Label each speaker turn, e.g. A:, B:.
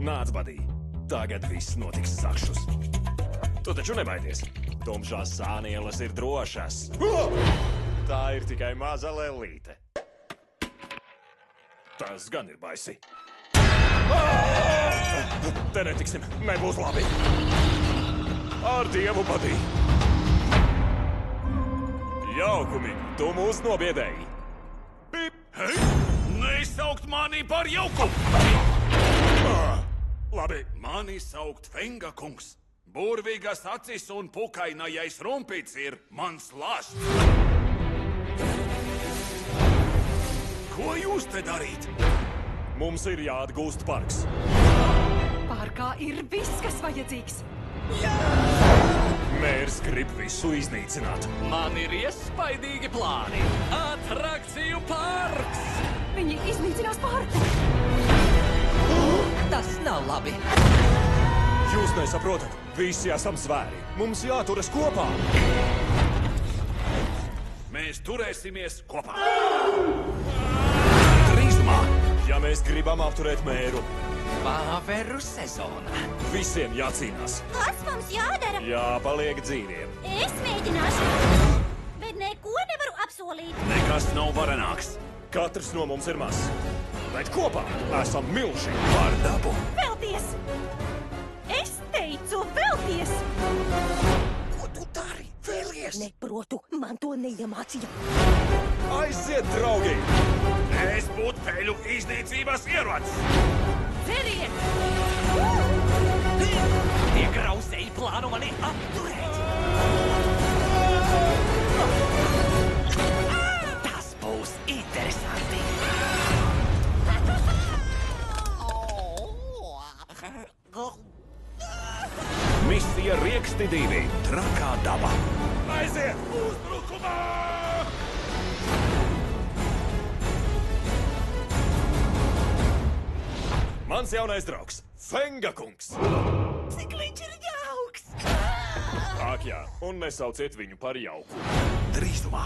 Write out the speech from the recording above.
A: Nāc, badī. Tagad viss notiks zakšus. Tu taču nebaidies. Tumšās sānielas ir drošas. Tā ir tikai maza lelīte. Tas gan ir baisi. Te netiksim. Nebūs labi. Ar Dievu, badī. Jaukumi, tu mūs nobiedēji. Pip!
B: Hei! Nesaukt mani par jauku!
A: Labi.
B: Mani saukt Fenga kungs. Burvīgas acis un pukainajais rumpīts ir mans lāsts. Ko jūs te darīt?
A: Mums ir jāatgūst parks.
C: Parkā ir viss, kas vajadzīgs.
A: Mērs grib visu iznīcināt.
D: Man ir iespaidīgi plāni. Atrakciju parks!
C: Viņi iznīcinās parku.
D: Tas nav labi.
A: Jūs nesaprotat. Visi esam zvēri. Mums jāturas kopā.
B: Mēs turēsimies kopā. Drīzumā!
A: Ja mēs gribam apturēt mēru,
D: Pāveru sezona.
A: visiem jācīnās.
E: Kas mums jādara?
A: Jāpaliek dzīviem.
E: Es mēģināšu, bet neko nevaru apsolīt.
B: Nekas nav varenāks.
A: Katrs no mums ir mazs. Bet kopā esam milži.
B: Par dabu.
C: Vēlties! Es teicu, vēlties!
D: Ko tu dari? Vēlies?
C: Neprotu, man to neiemācīja.
A: Aiziet, draugi!
B: Es būtu peļu iznīcības ierocis.
C: Ceriet!
D: Tie grausēji plāno mani apturēt. Tas būs interesanti.
B: Misija Rieksti 2. Trakā daba.
A: Aiziet!
B: Uzbrukumā!
A: Mans jaunais draugs, Fenga kungs.
D: Cik viņš ir jauks!
A: Ak jā, un nesauciet viņu par jauku.
B: Drīzumā!